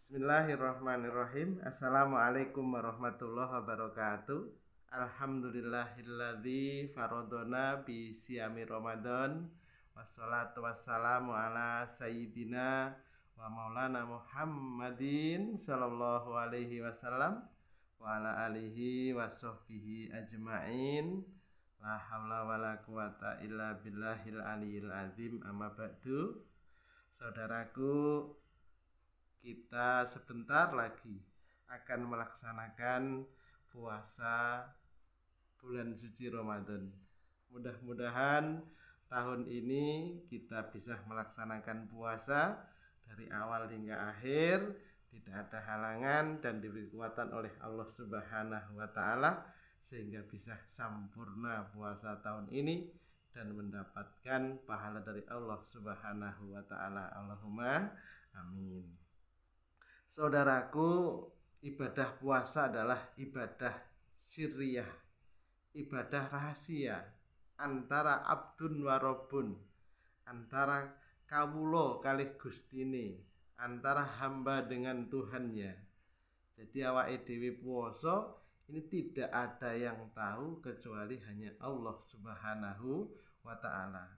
Bismillahirrahmanirrahim. Assalamualaikum warahmatullahi wabarakatuh. Alhamdulillahilladzi farodona bi siyami Ramadan. Wassalatu wassalamu ala sayyidina wa maulana Muhammadin sallallahu alaihi wasallam wa ala alihi wa sahbihi ajma'in. La haula wala quwata illa billahil aliyil azim. Amma ba'du. Saudaraku, kita sebentar lagi akan melaksanakan puasa bulan suci Ramadan. Mudah-mudahan tahun ini kita bisa melaksanakan puasa dari awal hingga akhir, tidak ada halangan dan diberi kekuatan oleh Allah Subhanahu wa taala sehingga bisa sempurna puasa tahun ini dan mendapatkan pahala dari Allah Subhanahu wa taala. Allahumma amin. Saudaraku, ibadah puasa adalah ibadah sirriyah, ibadah rahasia antara abdun wa rabbun, antara kawula kalih Gustine, antara hamba dengan Tuhannya. Jadi awake dhewe puasa ini tidak ada yang tahu kecuali hanya Allah Subhanahu wa taala.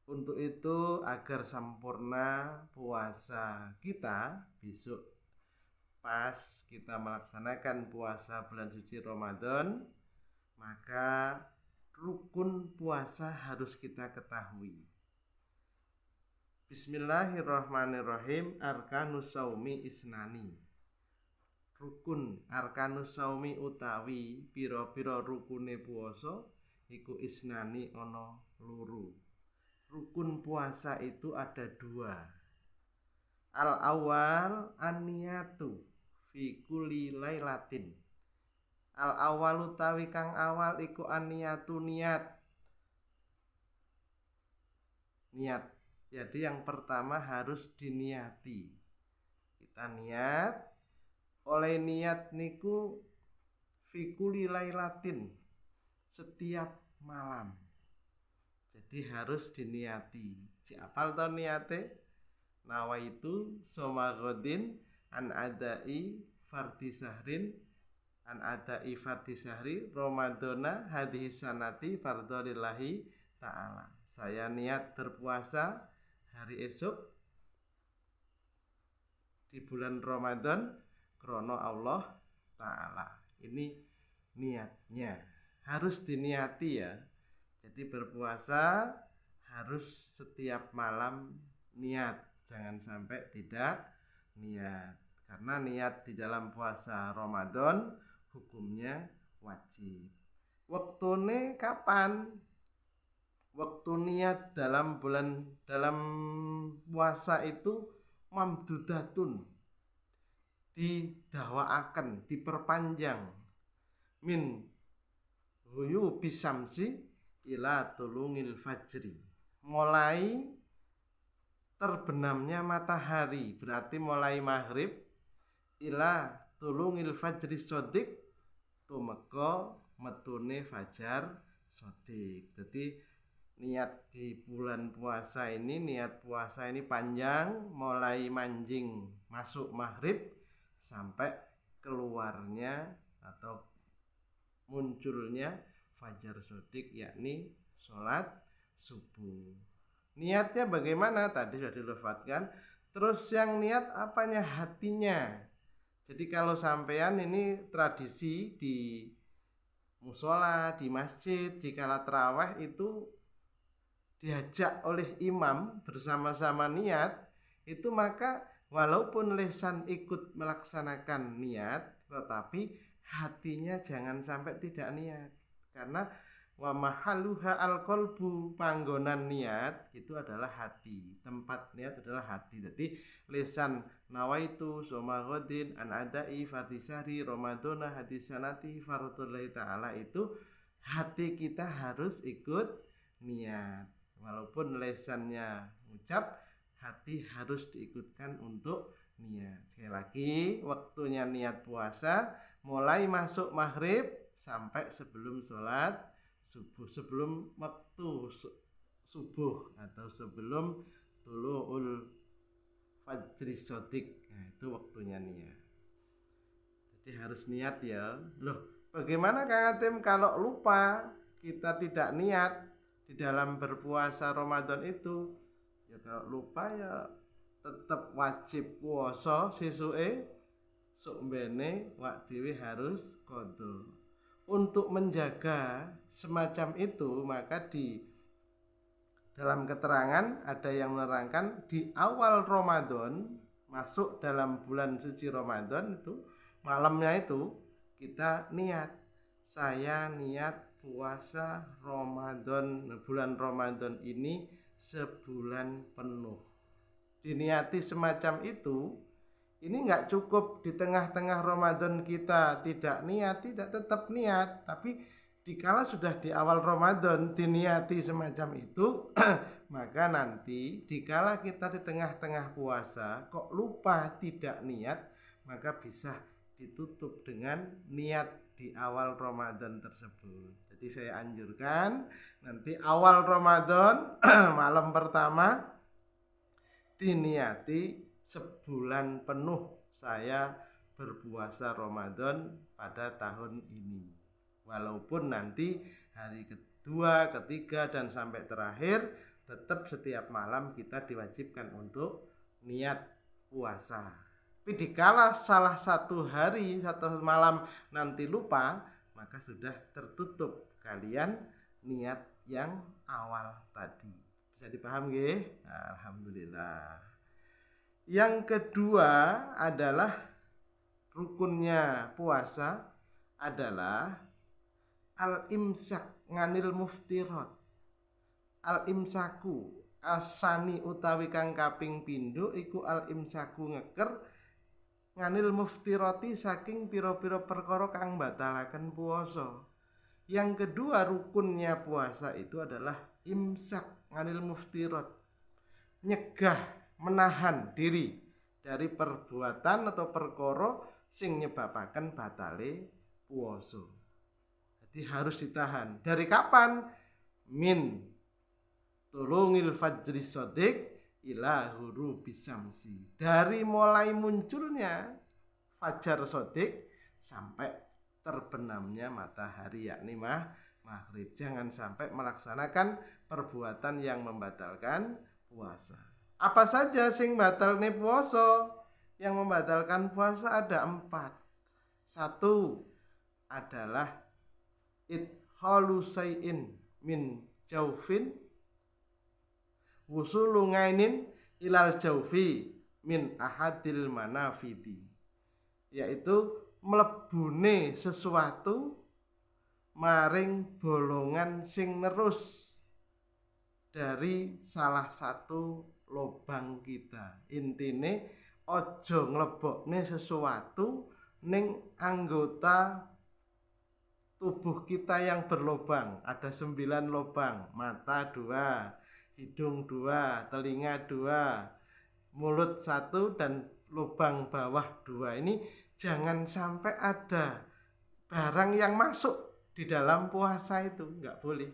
Untuk itu agar sempurna puasa kita besok pas kita melaksanakan puasa bulan suci Ramadan, maka rukun puasa harus kita ketahui. Bismillahirrahmanirrahim. Arkanus saumi isnani. Rukun arkanus saumi utawi pira-pira rukune puasa iku isnani ana loro. Rukun puasa itu ada dua. Al awal an-niyatu fi kulli lailatin. Al awal utawi kang awal iku an-niyatu niat. Niat. Jadi yang pertama harus diniati. Kita niat, oleh niat niku fi kulli lailatin, setiap malam. Jadi harus diniati. Siapal to niate? Nawaitu somagodin an adai fardi sahrin an adai fardi sahri Ramadana hadhihi sanati fardholillahi ta'ala. Saya niat berpuasa hari esok di bulan Ramadan krono Allah ta'ala. Ini niatnya harus diniati ya. Jadi berpuasa harus setiap malam niat, jangan sampai tidak niat. Karena niat di dalam puasa Ramadan hukumnya wajib. Waktune kapan? Waktu niat dalam puasa itu mamdudatun, didawaaken, diperpanjang, min huyu bisamsi ila tulungil fajri, mulai terbenamnya matahari, berarti mulai maghrib ila tulungil fajri sodik tumeka metune fajar sodik. Jadi niat di bulan puasa ini, niat puasa ini panjang, mulai manjing masuk maghrib sampai keluarnya atau munculnya fajar sodik, yakni sholat subuh. Niatnya bagaimana? Tadi sudah dilefatkan. Terus yang niat apanya? Hatinya. Jadi kalau sampean ini tradisi di musola, di masjid, di kala tarawih itu diajak oleh imam bersama-sama niat, itu maka walaupun lisan ikut melaksanakan niat, tetapi hatinya jangan sampai tidak niat. Karena wa mahalluha al-qalbu, panggonan niat itu adalah hati. Tempat niat adalah hati. Jadi lisan nawaitu somagodin an adai fardisari Ramadana hadisanati fardhullahi ta'ala, itu hati kita harus ikut niat. Walaupun lisannya ucap, hati harus diikutkan untuk niat. Sekali lagi, waktunya niat puasa mulai masuk maghrib sampai sebelum sholat subuh, sebelum waktu subuh atau sebelum tulu'ul fajri sodik. Nah, itu waktunya niat. Jadi harus niat ya. Loh, bagaimana Kang Atim kalau lupa, kita tidak niat di dalam berpuasa Ramadan itu? Ya kalau lupa ya tetap wajib puasa sesuke sok mbene wak dhewe harus qadha. Untuk menjaga semacam itu, maka di dalam keterangan ada yang menerangkan di awal Ramadan, masuk dalam bulan suci Ramadan itu malamnya itu kita niat, saya niat puasa Ramadan, bulan Ramadan ini sebulan penuh. Diniati semacam itu. Ini enggak cukup di tengah-tengah Ramadan kita tidak niat, tidak, tetap niat. Tapi dikala sudah di awal Ramadan diniati semacam itu, maka nanti dikala kita di tengah-tengah puasa kok lupa tidak niat, maka bisa ditutup dengan niat di awal Ramadan tersebut. Jadi saya anjurkan nanti awal Ramadan malam pertama diniati sebulan penuh saya berpuasa Ramadan pada tahun ini. Walaupun nanti hari kedua, ketiga, dan sampai terakhir tetap setiap malam kita diwajibkan untuk niat puasa. Tapi dikala salah satu hari, satu malam nanti lupa, maka sudah tertutup kalian niat yang awal tadi. Bisa dipaham nggih? Alhamdulillah. Yang kedua adalah rukunnya puasa adalah al-imsak nganil muftirat. Al-imsaku asani utawi kang kaping pindho iku al-imsaku ngeker nganil muftirati saking pira-pira perkara kang batalaken puasa. Yang kedua rukunnya puasa itu adalah imsak nganil muftirat. Nyegah, menahan diri dari perbuatan atau perkara sing nyebabaken batale puasa. Jadi harus ditahan. Dari kapan? Min tulungil fajri sodik ila hurubi syamsi. Dari mulai munculnya fajar sodik sampai terbenamnya matahari, yakni maghrib. Jangan sampai melaksanakan perbuatan yang membatalkan puasa. Apa saja sing batalne puasa? Yang membatalkan puasa ada 4. 1 adalah idkhalu say'in min jaufin wusulu ngainin ilal jaufi min ahadil manafidi, yaitu mlebune sesuatu maring bolongan sing nerus dari salah satu lobang kita. Intine ojo nglebokne sesuatu ning anggota tubuh kita yang berlobang. Ada 9 lobang, mata 2, hidung 2, telinga 2, mulut 1, dan lubang bawah 2. Ini jangan sampai ada barang yang masuk di dalam puasa itu, enggak boleh.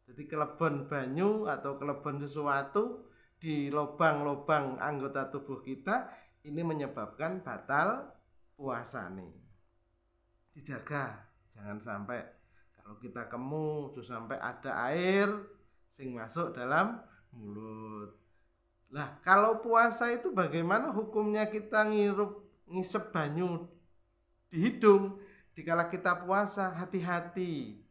Jadi kelebon banyu atau kelebon sesuatu di lubang-lubang anggota tubuh kita, ini menyebabkan batal puasa nih. Dijaga, jangan sampai kalau kita kemu terus sampai ada air sing masuk dalam mulut. Lah, kalau puasa itu bagaimana hukumnya kita ngisep banyu di hidung dikala kita puasa? Hati-hati.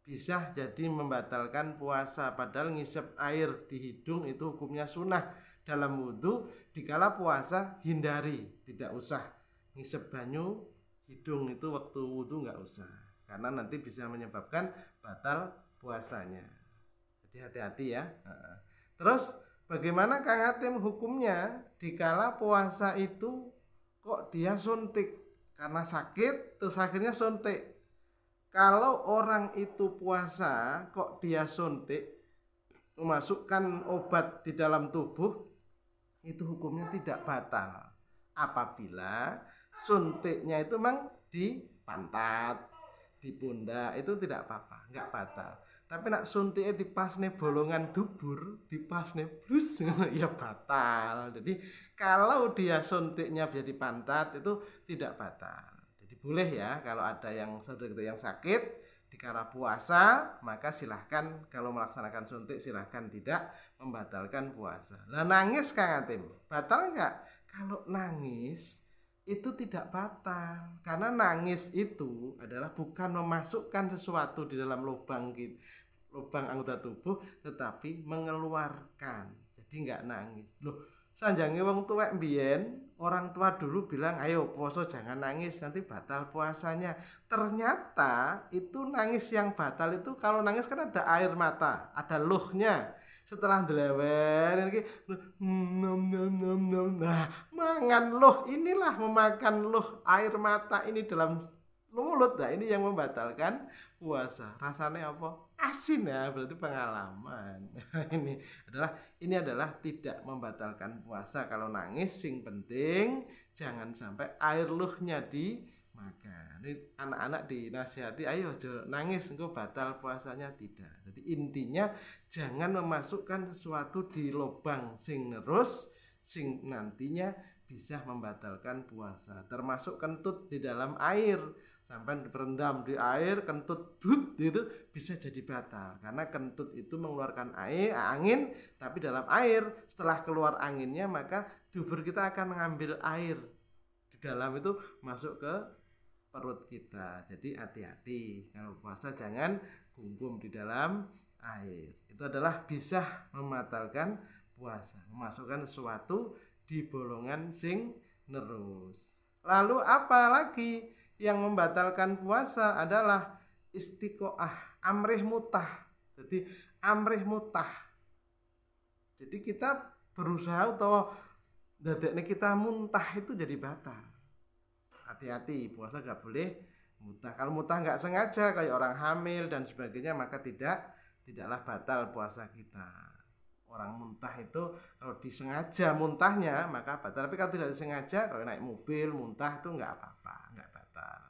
Bisa jadi membatalkan puasa. Padahal ngisep air di hidung itu hukumnya sunnah dalam wudhu. Dikala puasa hindari, tidak usah ngisep banyu hidung itu waktu wudhu, nggak usah, karena nanti bisa menyebabkan batal puasanya. Jadi hati-hati ya. Terus bagaimana Kang Atim hukumnya dikala puasa itu kok dia suntik karena sakit terus akhirnya suntik? Kalau orang itu puasa kok dia suntik, memasukkan obat di dalam tubuh, itu hukumnya tidak batal. Apabila suntiknya itu memang di pantat, di pundak, itu tidak apa-apa, enggak batal. Tapi nak suntiknya dipasne bolongan dubur, dipasne blus ya batal. Jadi kalau dia suntiknya jadi pantat itu tidak batal. Jadi boleh ya kalau ada yang saudara kita yang sakit di kala puasa, maka silahkan kalau melaksanakan suntik silahkan tidak membatalkan puasa. Nah nangis Kang Atim, batal enggak? Kalau nangis itu tidak batal, karena nangis itu adalah bukan memasukkan sesuatu di dalam lubang anggota tubuh, tetapi mengeluarkan. Jadi nggak nangis. Loh, sanjange wong tuwek mbiyen, orang tua dulu bilang, "Ayo poso jangan nangis, nanti batal puasanya." Ternyata itu nangis yang batal itu kalau nangis kan ada air mata, ada luhnya. Setelah delewer iki nah mangan luh, inilah memakan luh air mata ini dalam mulut. Nah ini yang membatalkan puasa. Rasanya apa? Asin ya, berarti pengalaman. ini adalah tidak membatalkan puasa kalau nangis. Sing penting jangan sampai air luhnya dimakan. Ini anak-anak dinasihati, ayo nangis engko batal puasanya, tidak. Jadi intinya jangan memasukkan sesuatu di lubang sing nerus sing nantinya bisa membatalkan puasa. Termasuk kentut di dalam air. Sampai berendam di air, kentut but itu bisa jadi batal, karena kentut itu mengeluarkan angin, tapi dalam air. Setelah keluar anginnya maka dubur kita akan mengambil air di dalam itu masuk ke perut kita. Jadi hati-hati kalau puasa, jangan gumgum di dalam air. Itu adalah bisa membatalkan puasa, memasukkan sesuatu di bolongan sing nerus. Lalu apa lagi yang membatalkan puasa? Adalah istiqoah, amrih mutah. Jadi amrih mutah. Jadi kita berusaha atau dadekne kita muntah itu jadi batal. Hati-hati, puasa gak boleh mutah. Kalau mutah gak sengaja kayak orang hamil dan sebagainya, maka tidaklah batal puasa kita. Orang muntah itu kalau disengaja muntahnya maka batal, tapi kalau tidak disengaja, kalau naik mobil muntah itu nggak apa-apa, nggak batal.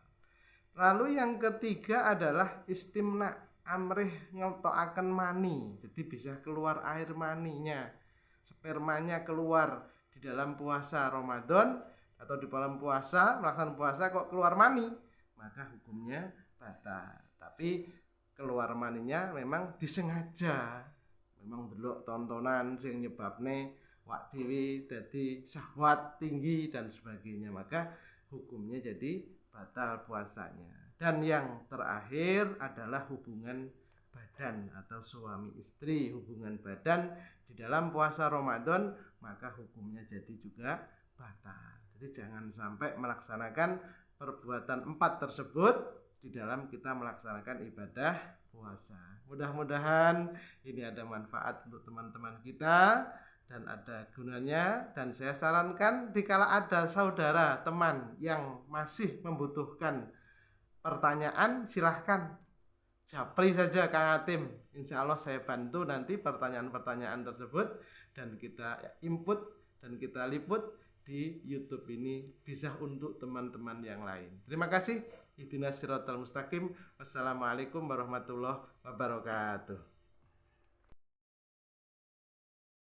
Lalu yang ketiga adalah istimna, amrih ngeltokaken mani. Jadi bisa keluar air maninya, spermanya keluar di dalam puasa Ramadan atau di dalam puasa, melaksanakan puasa kok keluar mani, maka hukumnya batal. Tapi keluar maninya memang disengaja, memang delok tontonan sing nyebabne wak dhewe dadi syahwat tinggi dan sebagainya, maka hukumnya jadi batal puasanya. Dan yang terakhir adalah hubungan badan atau suami istri, hubungan badan di dalam puasa Ramadan, maka hukumnya jadi juga batal. Jadi jangan sampai melaksanakan perbuatan 4 tersebut di dalam kita melaksanakan ibadah puasa. Mudah-mudahan ini ada manfaat untuk teman-teman kita dan ada gunanya. Dan saya sarankan dikala ada saudara teman yang masih membutuhkan pertanyaan, silahkan japri saja Kang Atim. Insya Allah saya bantu nanti pertanyaan-pertanyaan tersebut dan kita input dan kita liput di YouTube ini, bisa untuk teman-teman yang lain. Terima kasih. Ihdinas siratal mustaqim. Wassalamualaikum warahmatullahi wabarakatuh.